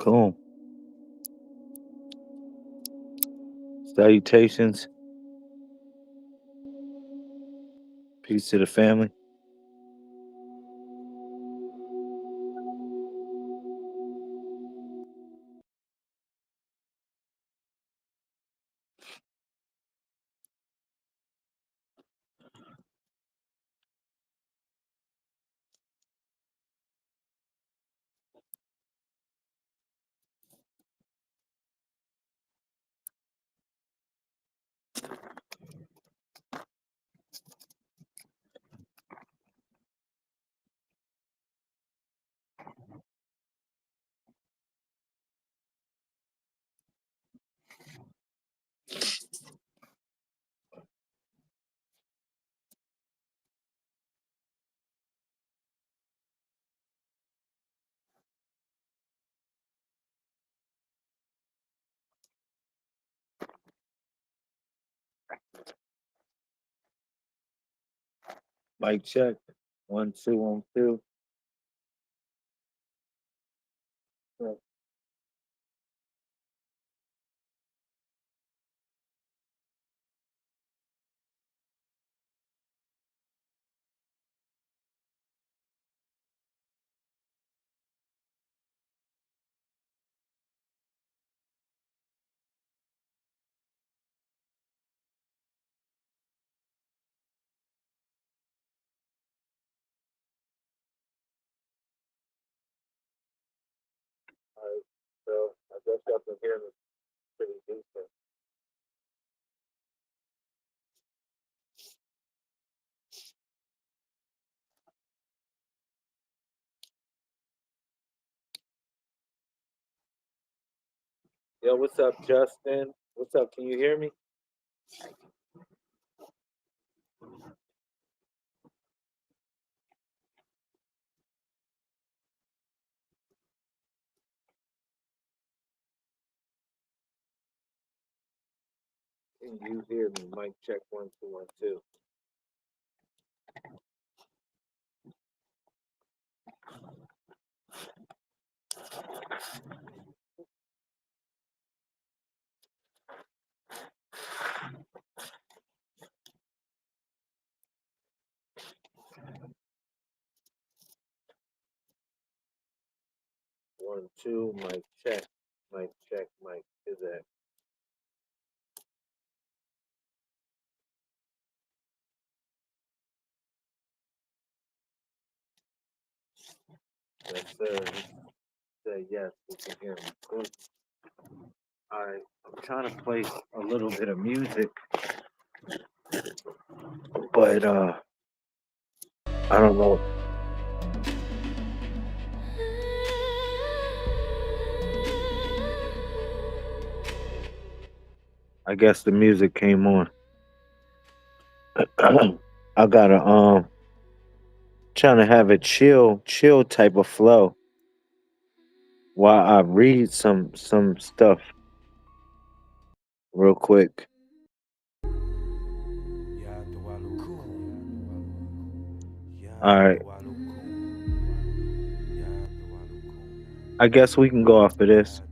Cool. Salutations. Peace to the family. Mic check. 1, 2, 1, 2. Right. 'Alright, so I guess y'all can hear me pretty decent. Yo, what's up, Justin? What's up? Can you hear me? Can you hear me? Mic check 1, 2, 1, 2. 1, 2. Mic check. Mic check. Mic. Is that? Yes, sir. Say yes. You can hear me. Cool. Alright, I'm trying to play a little bit of music, but I don't know. I guess the music came on. I gotta trying to have a chill type of flow while I read some stuff real quick. All right, I guess we can go off of this.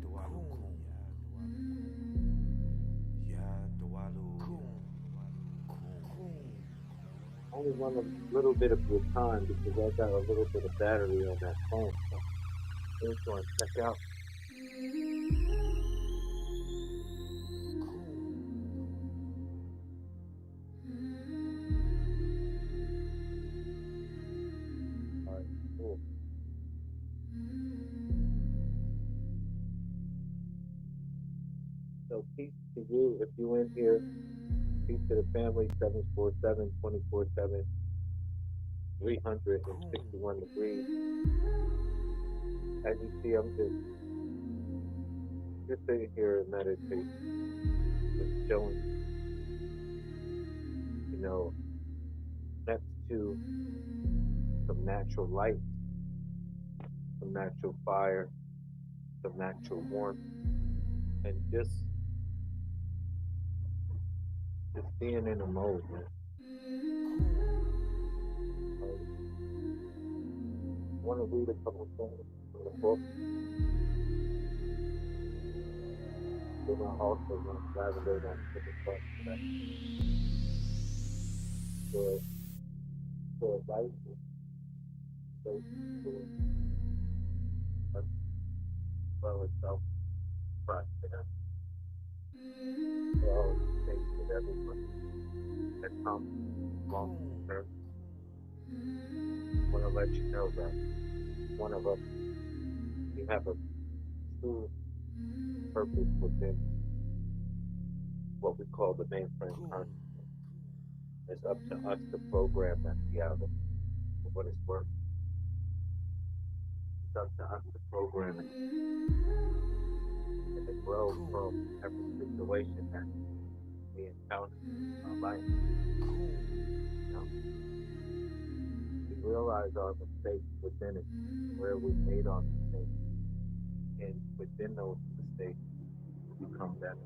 Only want a little bit of your time because I got a little bit of battery on that phone. So just want to check out. All right, cool. So peace to you if you in here. Peace to the family. 747 24/7, 361 degrees. As you see, I'm just sitting here and meditating, just chilling. You know, next to some natural light, some natural fire, some natural warmth, and just being in a mode, man. I want to read a couple things from the book. then I also want to elaborate on different parts of that for life and for as well as self process for all the things that everyone that comes along the earth. I want to let you know that one of us, we have a true purpose within what we call the mainframe consciousness. It's up to us to program that reality for what it's worth. It's up to us to program it and to grow from every situation that we encounter in our life. You know, we realize our mistakes within it, where we made our mistakes, and within those mistakes, we become better.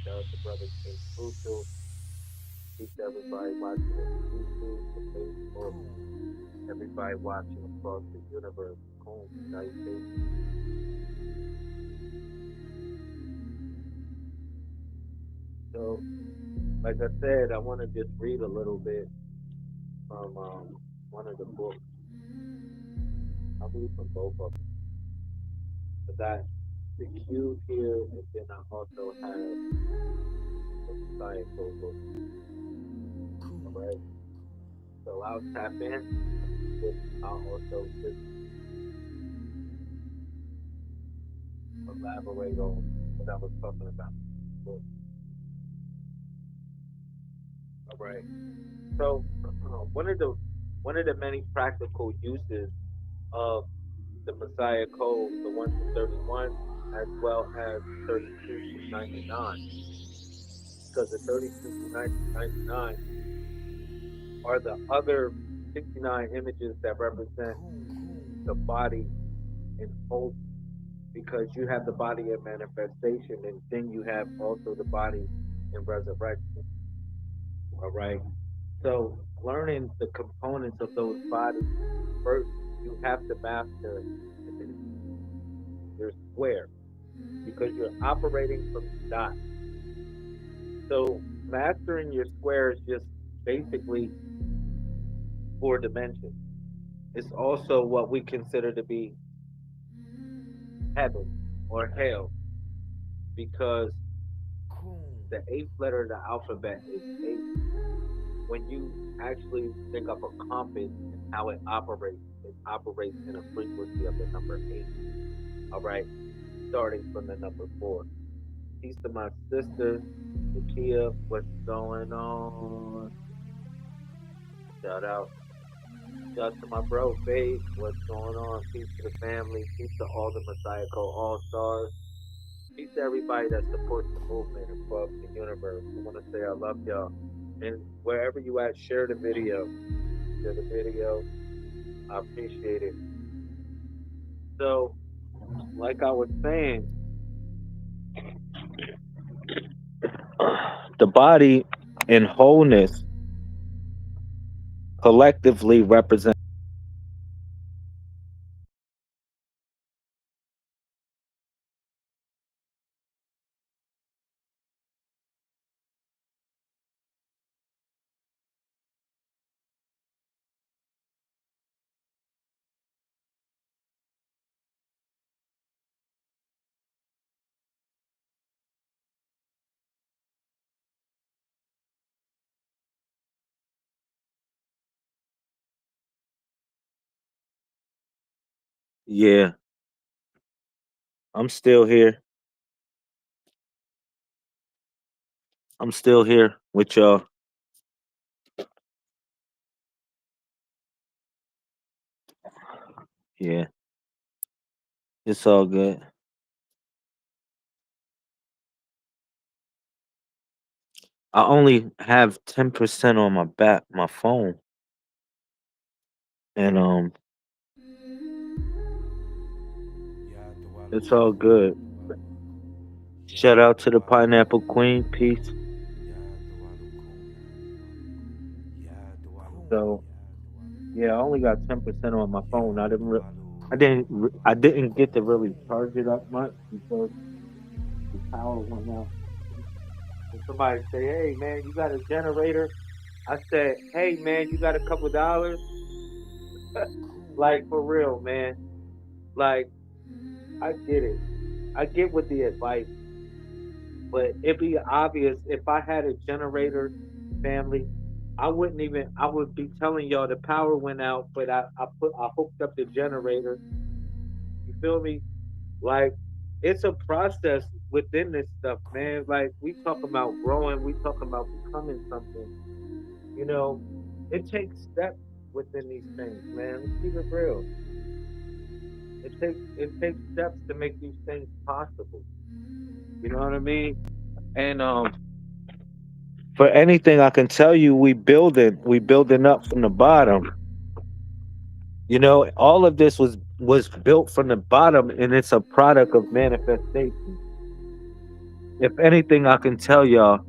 Shout out to Brother King Crucial. Peace to everybody watching on YouTube, the Facebook, everybody watching across the universe. Home, salutations. So, like I said, I want to just read a little bit from one of the books. I'll read from both of them. I got the cube here, and then I also have the science book. All right. So I'll tap in, but I'll also just elaborate on what I was talking about. All right. So one of the many practical uses of the Messiah Code, the 1 to 31, as well as 32 to 99, because the 32 to 99 are the other 69 images that represent the body in whole, because you have the body in manifestation, and then you have also the body in resurrection. All right. So learning the components of those bodies first, you have to master your square because you're operating from dot. So mastering your square is just basically 4 dimensions. It's also what we consider to be heaven or hell because the eighth letter of the alphabet is eight. When you actually think of a compass and how it operates in a frequency of the number eight. All right, starting from the number four. Peace to my sister, Nakia. What's going on? Shout out. Shout out to my bro, Faith. What's going on? Peace to the family. Peace to all the Messiah Code All Stars. Peace to everybody that supports the movement across the universe. I want to say I love y'all. And wherever you at, share the video. Share the video. I appreciate it. So, like I was saying, the body in wholeness collectively represents. Yeah, I'm still here. I'm still here with y'all. Yeah, it's all good. I only have 10% on my phone, and it's all good. Shout out to the Pineapple Queen. Peace. So yeah, I only got 10% on my phone. I didn't get to really charge it up much because the power went out. And somebody say, "Hey man, you got a generator?" I said, "Hey man, you got a couple dollars?" Like for real, man. Like I get it. I get with the advice, but it'd be obvious if I had a generator, family. I wouldn't even. I would be telling y'all the power went out, but I hooked up the generator. You feel me? Like it's a process within this stuff, man. Like we talk about growing, we talk about becoming something. You know, it takes steps within these things, man. Let's keep it real. It takes steps to make these things possible. You know what I mean? And for anything I can tell you, we building up from the bottom. You know, all of this was built from the bottom, and it's a product of manifestation. If anything, I can tell y'all,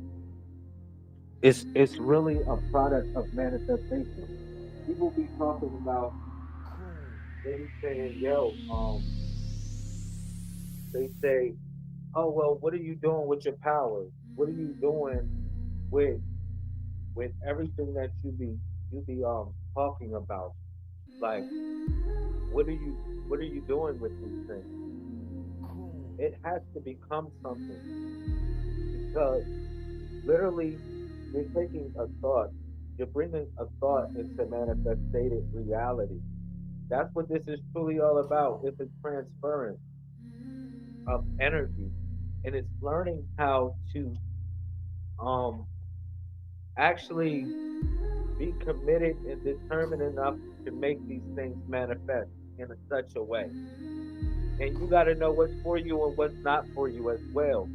it's really a product of manifestation. People be talking about, they be saying, "Yo," they say, "Oh well, what are you doing with your power? What are you doing with everything that you be talking about? Like, what are you doing with these things?" It has to become something because literally you're taking a thought, you're bringing a thought into manifested reality. That's what this is truly all about. It's a transference of energy, and it's learning how to um actually be committed and determined enough to make these things manifest in such a way. And you got to know what's for you and what's not for you as well.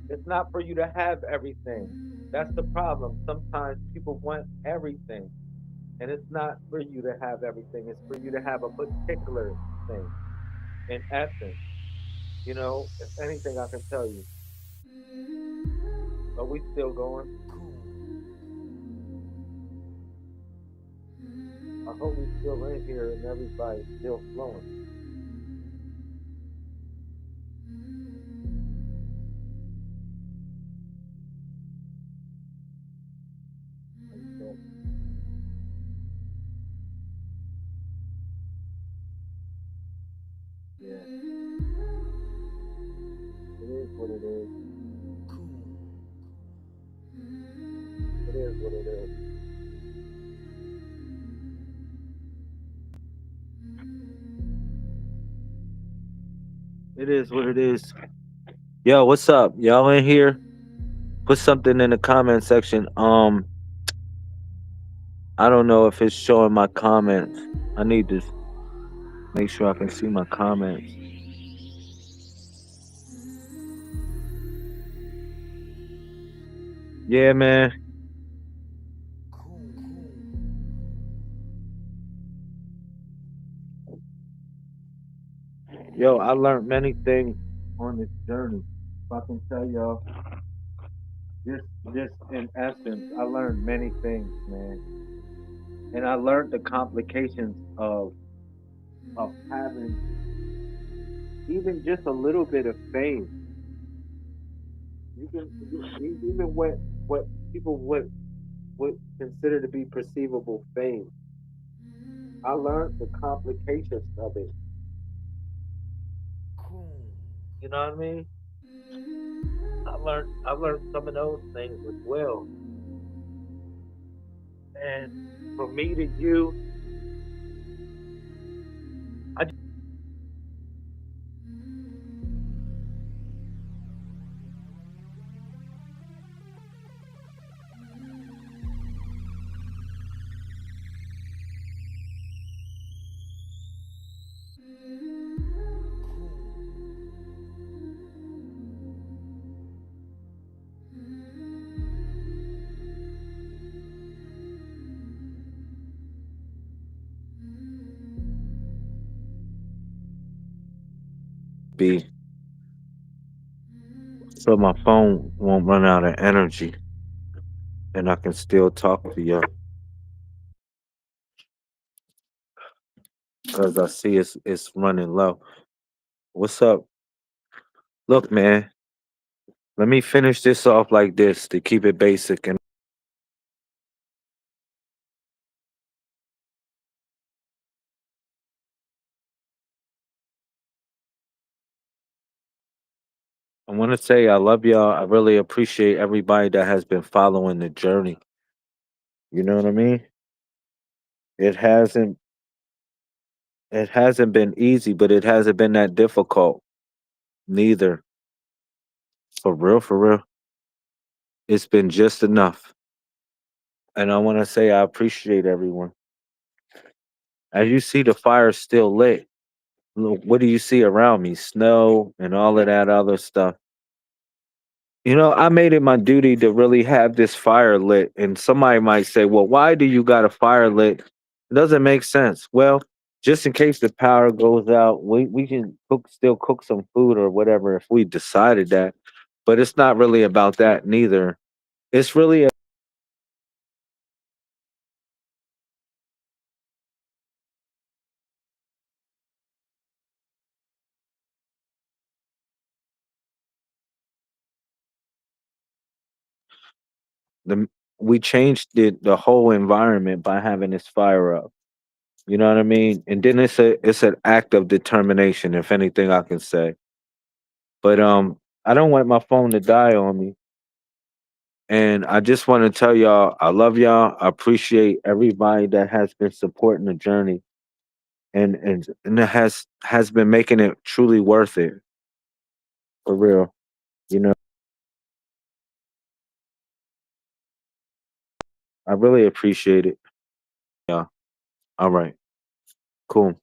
It's not for you to have everything. That's the problem. Sometimes people want everything, and it's not for you to have everything. It's for you to have a particular thing. In essence, if anything, I can tell you. Are we still going? I hope we still in here and everybody's still flowing. Okay. Yeah, it is what it is. It is what it is. It is what it is. Yo, what's up? Y'all in here? Put something in the comment section. I don't know if it's showing my comments. I need to make sure I can see my comments. Yeah, man. Yo, I learned many things on this journey. If I can tell y'all, just in essence, I learned many things, man. And I learned the complications of having even just a little bit of fame. Even what people would consider to be perceivable fame. I learned the complications of it. You know what I mean? I learned some of those things as well. And from me to you, I just be so my phone won't run out of energy and I can still talk to you. because I see it's running low. What's up? Look, man, let me finish this off like this to keep it basic. And I want to say I love y'all. I really appreciate everybody that has been following the journey. You know what I mean? It hasn't it hasn't been easy, but it hasn't been that difficult neither. For real, for real. It's been just enough. And I want to say I appreciate everyone. As you see, the fire's still lit. Look, what do you see around me? Snow and all of that other stuff. You know, I made it my duty to really have this fire lit. And somebody might say, well, why do you got a fire lit? It doesn't make sense. Well, just in case the power goes out, we can still cook some food or whatever if we decided that. But it's not really about that neither. It's really the we changed the whole environment by having this fire up. You know what I mean? And then it's an act of determination, if anything I can say. But I don't want my phone to die on me. And I just want to tell y'all I love y'all. I appreciate everybody that has been supporting the journey and it has been making it truly worth it. For real. You know, I really appreciate it. Yeah. All right. Cool.